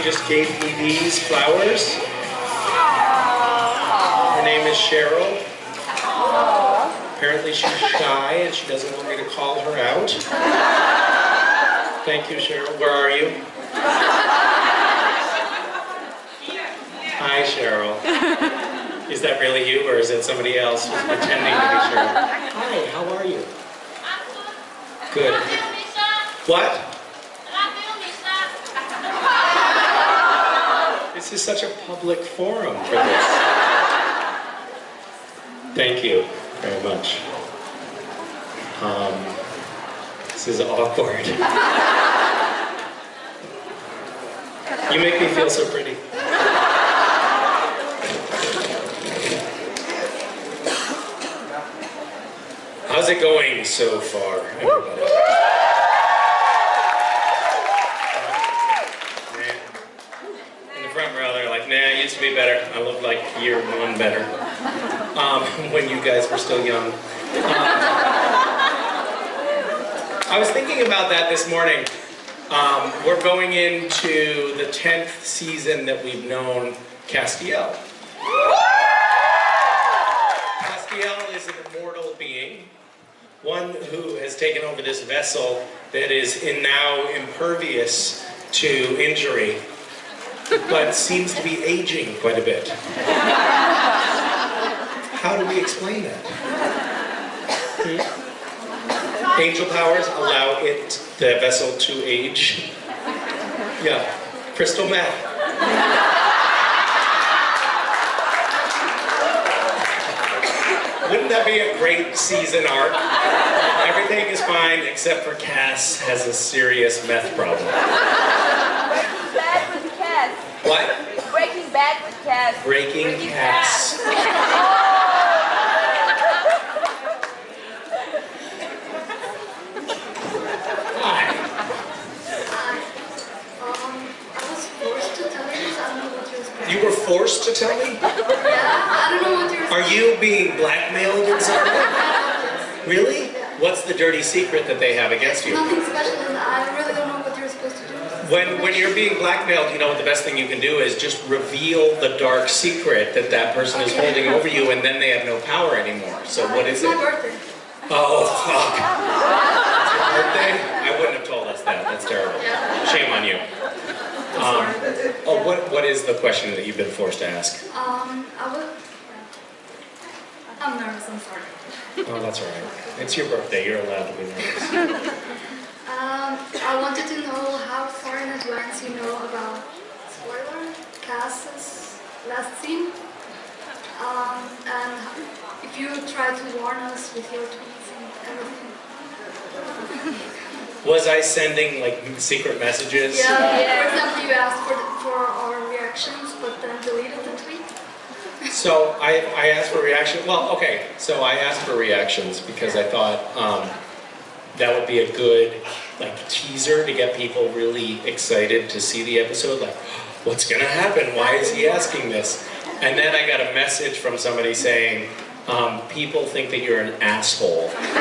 just gave me these flowers. Her name is Cheryl. Apparently she's shy and she doesn't want me to call her out. Thank you, Cheryl. Where are you? Hi, Cheryl. Is that really you, or is it somebody else who's pretending to be Cheryl? Hi, how are you? Good. What? This is such a public forum for this. Thank you very much. This is awkward. You make me feel so pretty. How's it going so far, everybody? In the front row, they're like, nah, it used to be better. I look like year one better. When you guys were still young. I was thinking about that this morning. We're going into the 10th season that we've known Castiel. Castiel is an immortal being, one who has taken over this vessel that is now impervious to injury, but seems to be aging quite a bit. How do we explain that? Angel powers allow the vessel to age. Yeah, crystal meth. Wouldn't that be a great season arc? Everything is fine except for Cass has a serious meth problem. Breaking Bad with Cass. What? Breaking Bad with Cass. Breaking Cass. You were forced to tell me? Yeah, I don't know what you're Are you being blackmailed in some way? Really? What's the dirty secret that they have against you? Nothing special, and I really don't know what you're supposed to do. When you're being blackmailed, you know what the best thing you can do is just reveal the dark secret that that person is holding over you, and then they have no power anymore. So what is it? It's my birthday. Oh, fuck. It's your birthday? I wouldn't have told us that. That's terrible. Shame on you. What is the question that you've been forced to ask? I'm nervous, I'm sorry. Oh, that's all right. It's your birthday. You're allowed to be nervous. I wanted to know how far in advance you know about, spoiler, Cass's last scene. And if you try to warn us with your tweets and everything. Was I sending like secret messages? Yeah. For example, you asked for our reactions, but then deleted the tweet. So I asked for reaction. Well, okay. So I asked for reactions because I thought that would be a good like teaser to get people really excited to see the episode. Like, what's gonna happen? Why is he asking this? And then I got a message from somebody saying, people think that you're an asshole for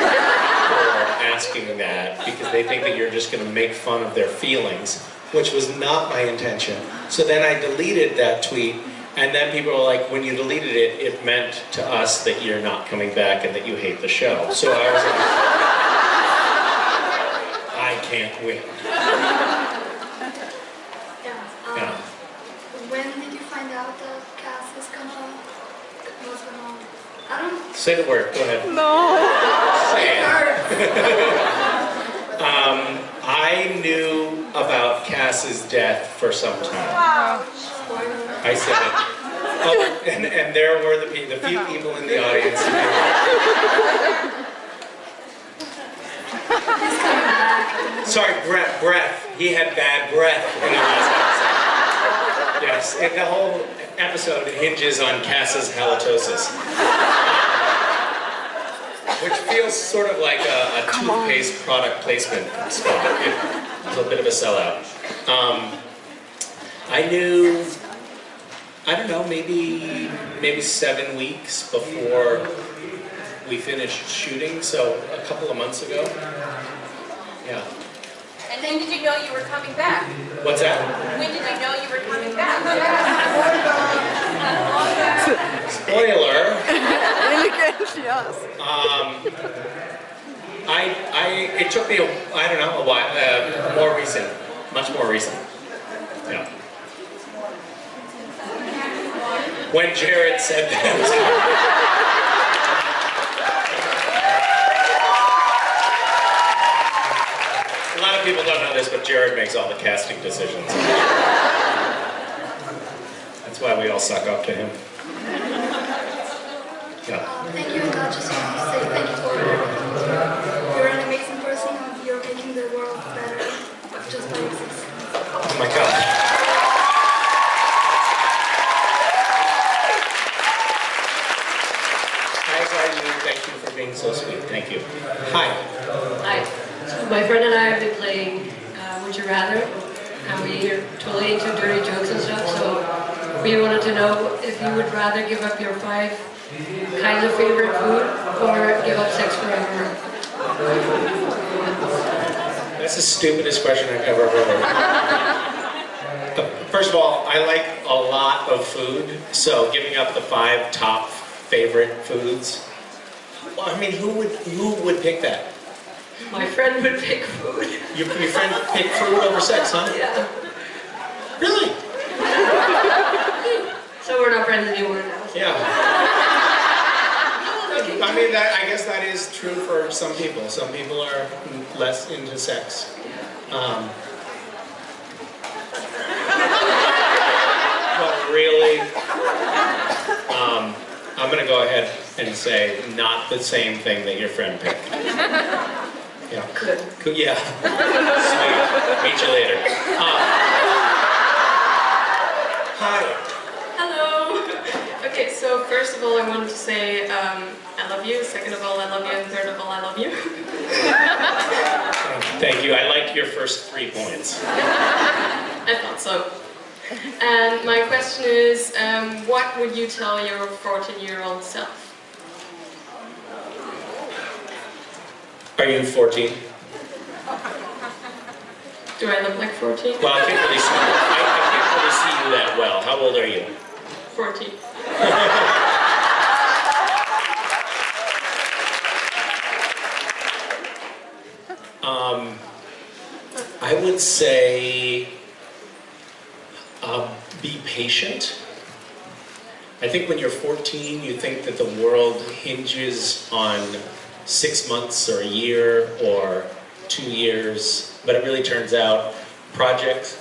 asking that because they think that you're just going to make fun of their feelings, which was not my intention. So then I deleted that tweet, and then people were like, when you deleted it, it meant to us that you're not coming back and that you hate the show. So I was like, I can't win. Yeah. When did you find out that Cass was gonna I don't... Say the word, go ahead. No. Say it. I knew about Cass's death for some time. Wow. I said it. Oh, and there were the few people in the audience. Sorry, breath. He had bad breath in the last episode. Yes, and the whole episode hinges on Cass's halitosis. Which feels sort of like a toothpaste product placement spot. It's a bit of a sellout. I knew, I don't know, maybe 7 weeks before we finished shooting, so a couple of months ago. Yeah. And When did you know you were coming back? What's that? When did you know you were coming back? Spoiler. It took me, I don't know, a while, more recent, much more recent. Yeah. When Jared said that. A lot of people don't know this, but Jared makes all the casting decisions. That's why we all suck up to him. Yeah. Thank you, and I just want to say thank you for everything you do. You're an amazing person, and you're making the world better just by existing. Oh my God. Thank you for being so sweet. Thank you. Hi. Hi. So my friend and I have been playing Would You Rather, and we're totally into dirty jokes and stuff, so we wanted to know if you would rather give up your 5 kinds of favorite food or give up sex forever. That's the stupidest question I've ever heard. First of all, I like a lot of food, so giving up the 5 top favorite foods. Well, I mean, who would pick that? My friend would pick food. Your friend picked food over sex, huh? Yeah. Really? So we're not friends anymore now. Yeah. I mean, I guess that is true for some people. Some people are less into sex. But really, I'm going to go ahead and say not the same thing that your friend picked. Yeah. Good. Yeah. Sweet. Meet you later. Hi. Hello. Okay, so first of all, I wanted to say I love you. Second of all, I love you. And third of all, I love you. Thank you. I liked your first 3 points. I thought so. And my question is, what would you tell your 14-year-old self? Are you 14? Do I look like 14? Well, I can't really see you. I can't really see you that well. How old are you? 14. I would say be patient. I think when you're 14, you think that the world hinges on 6 months or a year or 2 years, but it really turns out projects,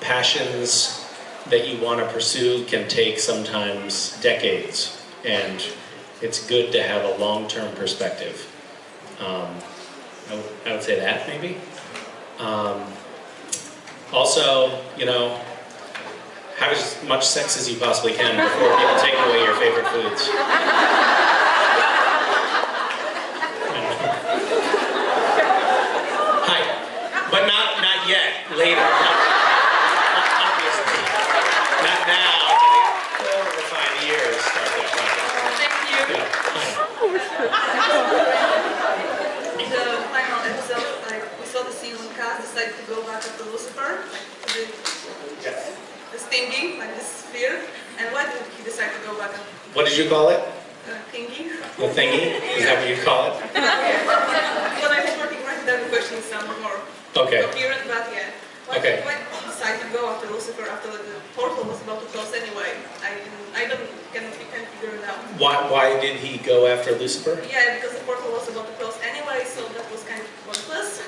passions that you want to pursue can take sometimes decades, and it's good to have a long-term perspective. I would say that, maybe. Also, you know, have as much sex as you possibly can before people take away your favorite foods. Hi. But not yet. Later. Obviously. Not now. But in 4 or 5 years, start that project. Thank you. Yeah. In the final episode, like we saw the scene when Cass decided to go back up to Lucifer, like the stinging, like the sphere. And why did he decide to go back up? What did you call it? Thingy. The thingy? Is that what you call it? When I was working right there, the question sounded more Okay. coherent, but yeah. Why Okay. did he decide to go after Lucifer after the portal was about to close anyway? Can't figure it out. Why did he go after Lucifer? Yeah, because the portal was about to close anyway, so that was kind of pointless.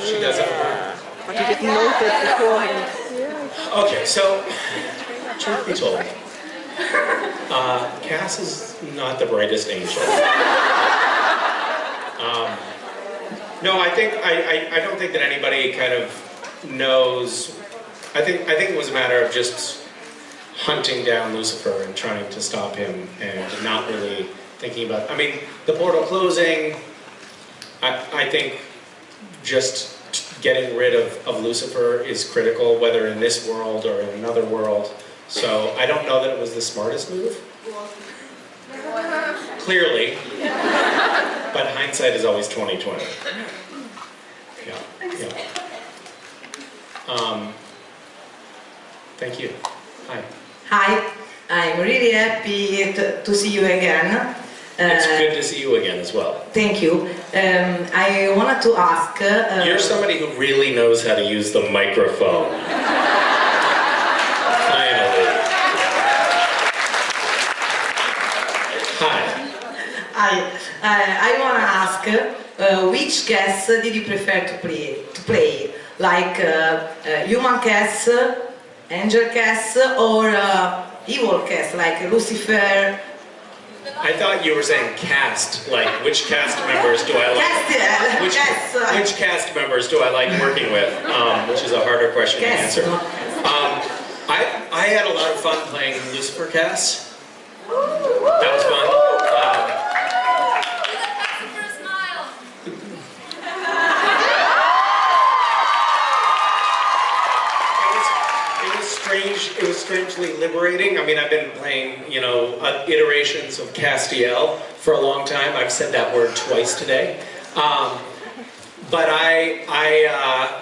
She doesn't work. But you didn't know that beforehand. Okay, so, truth be told, Cass is not the brightest angel. No, I don't think that anybody kind of knows. I think it was a matter of just hunting down Lucifer and trying to stop him and not really thinking about. I mean, the portal closing. I think just getting rid of Lucifer is critical, whether in this world or in another world. So I don't know that it was the smartest move. clearly, but hindsight is always 20/20. Yeah, yeah. Thank you. Hi. Hi, I'm really happy to see you again. It's good to see you again as well. Thank you. I wanted to ask... You're somebody who really knows how to use the microphone. Finally. Hi. I want to ask which cast did you prefer to play? Like human cast, angel cast, or evil cast, like Lucifer? I thought you were saying cast, like which cast members do I like? Castiel, Which cast members do I like working with? Which is a harder question to answer. I had a lot of fun playing Lucifer cast. That was fun. It was strangely liberating. I mean, I've been playing, you know, iterations of Castiel for a long time. I've said that word twice today. But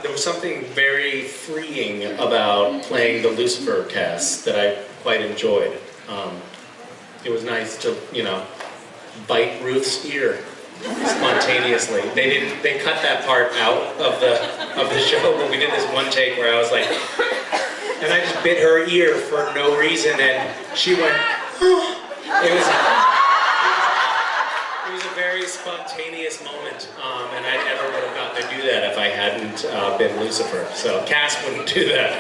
there was something very freeing about playing the Lucifer cast that I quite enjoyed. It was nice to, you know, bite Ruth's ear spontaneously. They cut that part out of the show, but we did this one take where I was like, and I just bit her ear for no reason, and she went, oh. It was a very spontaneous moment, and I never would have gotten to do that if I hadn't been Lucifer. So Cass wouldn't do that.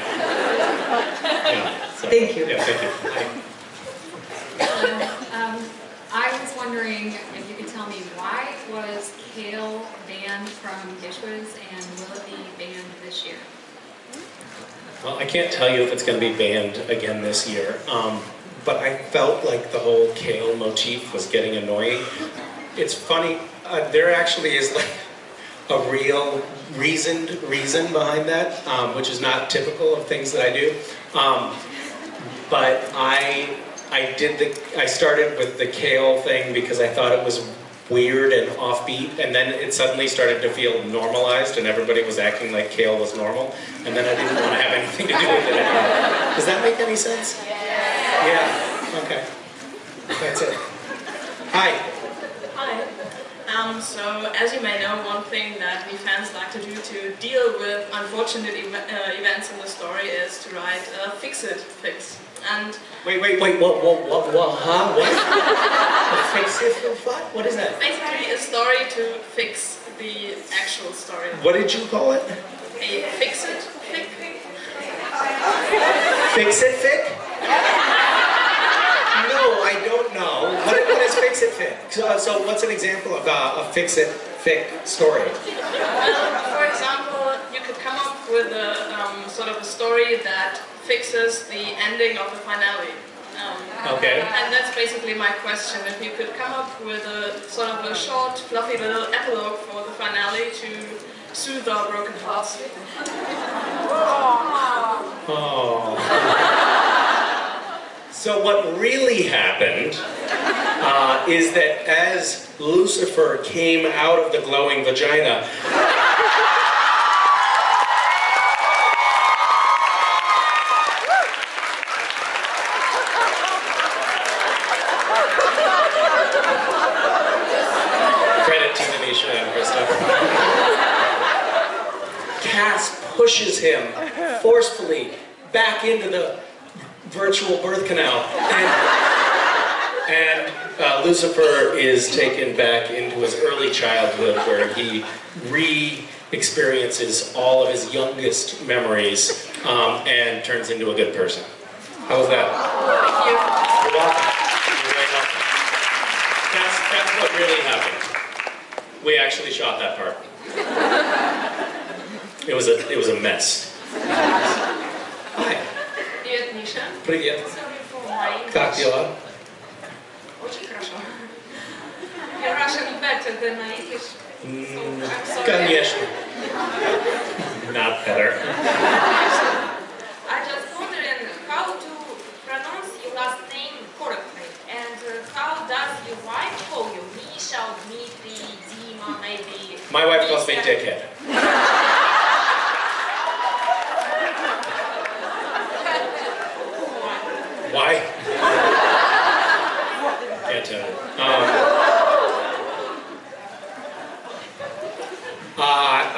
Yeah, so, thank you. Yeah, thank you. I was wondering if you could tell me, why was kale banned from dishes, and will it be banned this year? Well, I can't tell you if it's going to be banned again this year, but I felt like the whole kale motif was getting annoying. It's funny, there actually is like a real reason behind that, which is not typical of things that I do. But I started with the kale thing because I thought it was weird and offbeat, and then it suddenly started to feel normalized, and everybody was acting like kale was normal, and then I didn't want to have anything to do with it anymore. Does that make any sense? Yeah. Okay. That's it. Hi. Hi. So, as you may know, one thing that we fans like to do to deal with unfortunate events in the story is to write a fix-it fix. And wait, what, huh? What? Fix it? What? What is that? basically a story to fix the actual story. What did you call it? A fix-it fic. Fix it fic? No, I don't know. What is fix it fic? So what's an example of a fix it fic story? For example, you could come up with a sort of a story that fixes the ending of the finale. Okay. And that's basically my question. If you could come up with a sort of a short, fluffy little epilogue for the finale to soothe our broken hearts. Oh. So what really happened is that as Lucifer came out of the glowing vagina, credit to Misha and Christopher, Cass pushes him forcefully back into the virtual birth canal, and Lucifer is taken back into his early childhood, where he re-experiences all of his youngest memories and turns into a good person. How was that? Thank you. You're welcome. You're very welcome. That's what really happened. We actually shot that part. It was a mess. Hi. Привет, Misha. Привет. Sorry for my Как дела? Очень хорошо. Your Russian better than my English. So I'm sorry. Конечно. Not better. I just wondering how to pronounce your last name correctly, and how does your wife call My wife calls me dickhead. Why? Can't tell you.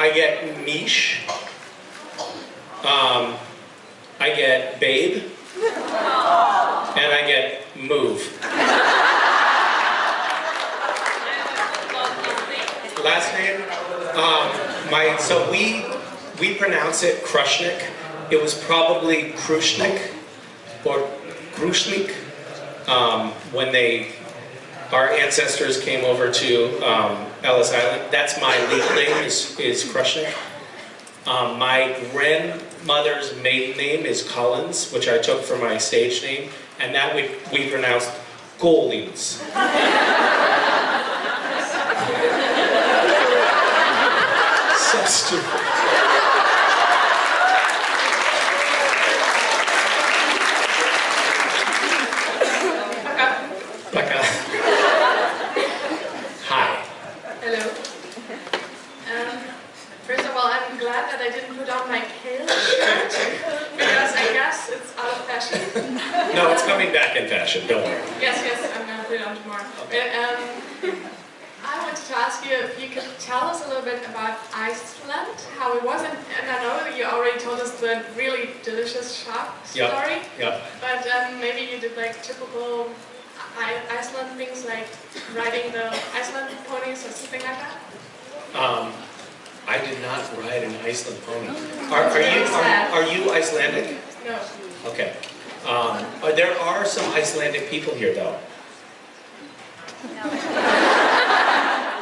I get Mish. I get Babe. And I get Move. Last name? So we pronounce it Krushnik. It was probably Krushnik or Krushnik when our ancestors came over to Ellis Island. That's my legal name is Krushnik. My grandmother's maiden name is Collins, which I took for my stage name, and that we pronounce Collins. So stupid. Becca. Hi. Hello. First of all, I'm glad that I didn't put on my kale shirt because I guess it's out of fashion. No, it's coming back in fashion, don't worry. Yes, I'm gonna put it on tomorrow. I wanted to ask you if you could tell us a little bit about Iceland, how it was, and I know that you already told us the really delicious shop story. Yep. But maybe you did like typical Iceland things, like riding the Iceland ponies or something like that. I did not ride an Iceland pony. Are you Icelandic? No. Okay. There are some Icelandic people here, though.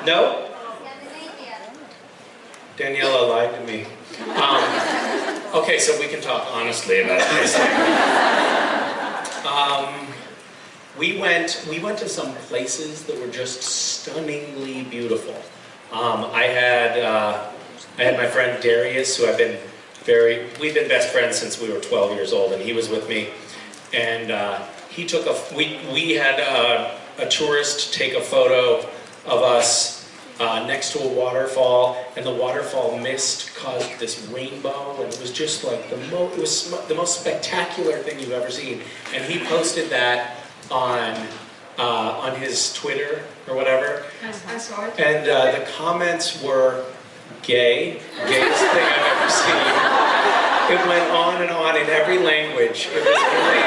No? Daniela lied to me. Okay, so we can talk honestly about Iceland. We went to some places that were just stunningly beautiful. I had my friend Darius, who we've been best friends since we were 12 years old, and he was with me. And he took we had a tourist take a photo of us next to a waterfall, and the waterfall mist caused this rainbow, and it was just like the most spectacular thing you've ever seen. And he posted that on his Twitter or whatever. I saw it. And the comments were gayest thing I've ever seen. It went on and on in every language. It was really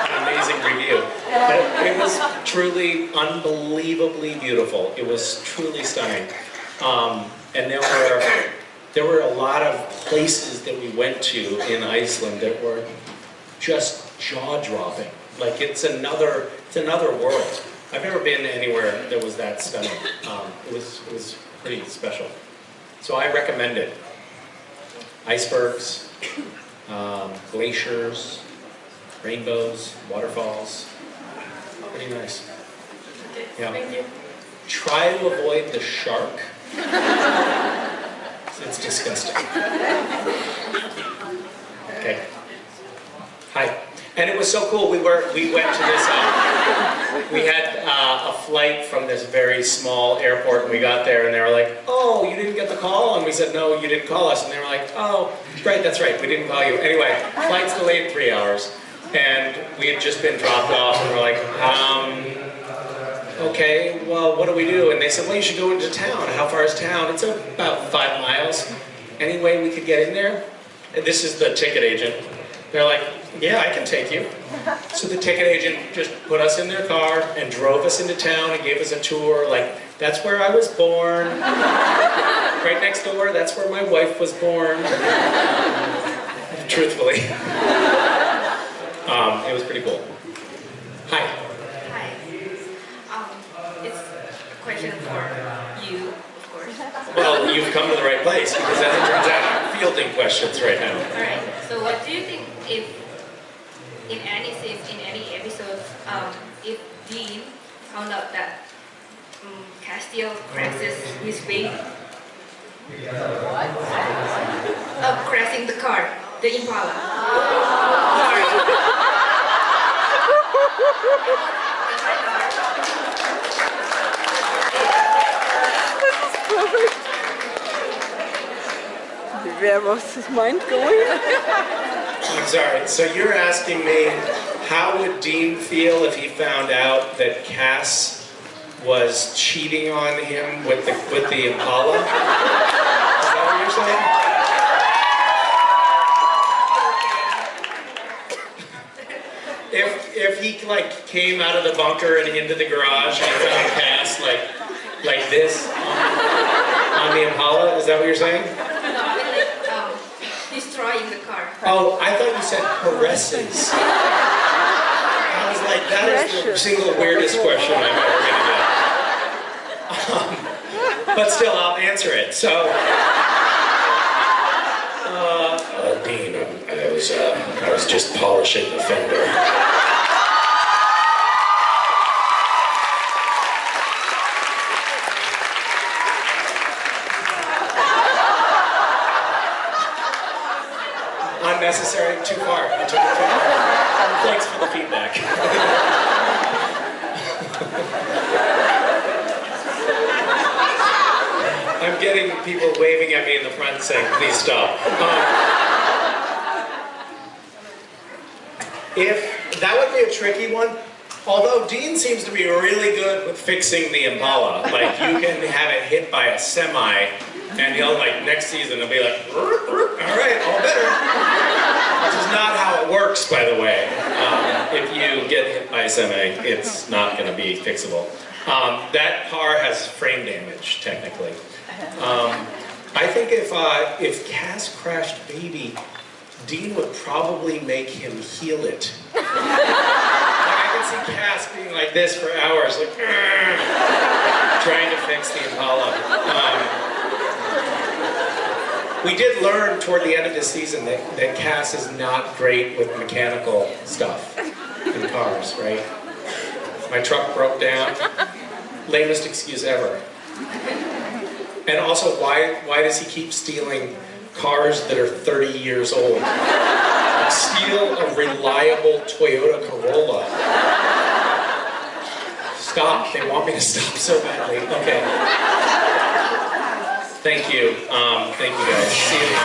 an amazing review. But it was truly unbelievably beautiful. It was truly stunning. And there were a lot of places that we went to in Iceland that were just jaw-dropping. Like it's another world. I've never been anywhere that was that stunning. It was pretty special. So I recommend it. Icebergs, glaciers, rainbows, waterfalls. Pretty nice. Okay, Yeah. thank you. Try to avoid the shark. It's disgusting. Okay. Hi. And it was so cool. We went to this. We had a flight from this very small airport, and we got there, and they were like, "Oh, you didn't get the call?" And we said, "No, you didn't call us." And they were like, "Oh, right, that's right, we didn't call you." Anyway, flight's delayed 3 hours, and we had just been dropped off, and we're like, "Okay, well, what do we do?" And they said, "Well, you should go into town." How far is town? It's about 5 miles. Any way we could get in there? And this is the ticket agent. They're like, "Yeah, I can take you." So the ticket agent just put us in their car and drove us into town and gave us a tour. Like, that's where I was born. Right next door, that's where my wife was born. Truthfully. It was pretty cool. Hi. Hi. It's a question for you, of course. Well, you've come to the right place, because as it turns out, I'm fielding questions right now. Alright, so what do you think if in any scene, in any episode, if Dean found out that Castiel crashes his wing? Crashing the car, the Impala. Sorry. Where was his mind going? I'm sorry, so you're asking me, how would Dean feel if he found out that Cass was cheating on him with the Impala? Is that what you're saying? If he like came out of the bunker and into the garage and he found Cass like this on the Impala, is that what you're saying? Destroying the car. Oh, I thought you said caresses. I was like, that is the single weirdest question I'm ever going to get. But still, I'll answer it. So, Dean, I was just polishing the fender. Unnecessary, too far. I took it too far. Thanks for the feedback. I'm getting people waving at me in the front saying, please stop. That would be a tricky one. Although Dean seems to be really good with fixing the Impala. Like, you can have it hit by a semi, and he'll, like, next season, he'll be like, all right, all better. Which is not how it works, by the way. If you get hit by a semi, it's not going to be fixable. That car has frame damage, technically. I think if Cass crashed Baby, Dean would probably make him heel it. Like, I can see Cass being like this for hours, like, trying to fix the Impala. We did learn toward the end of the season that Cass is not great with mechanical stuff in cars, right? My truck broke down. Lamest excuse ever. And also, why does he keep stealing cars that are 30 years old? Like, steal a reliable Toyota Corolla. Stop. They want me to stop so badly. Okay. Thank you. Thank you guys. See you.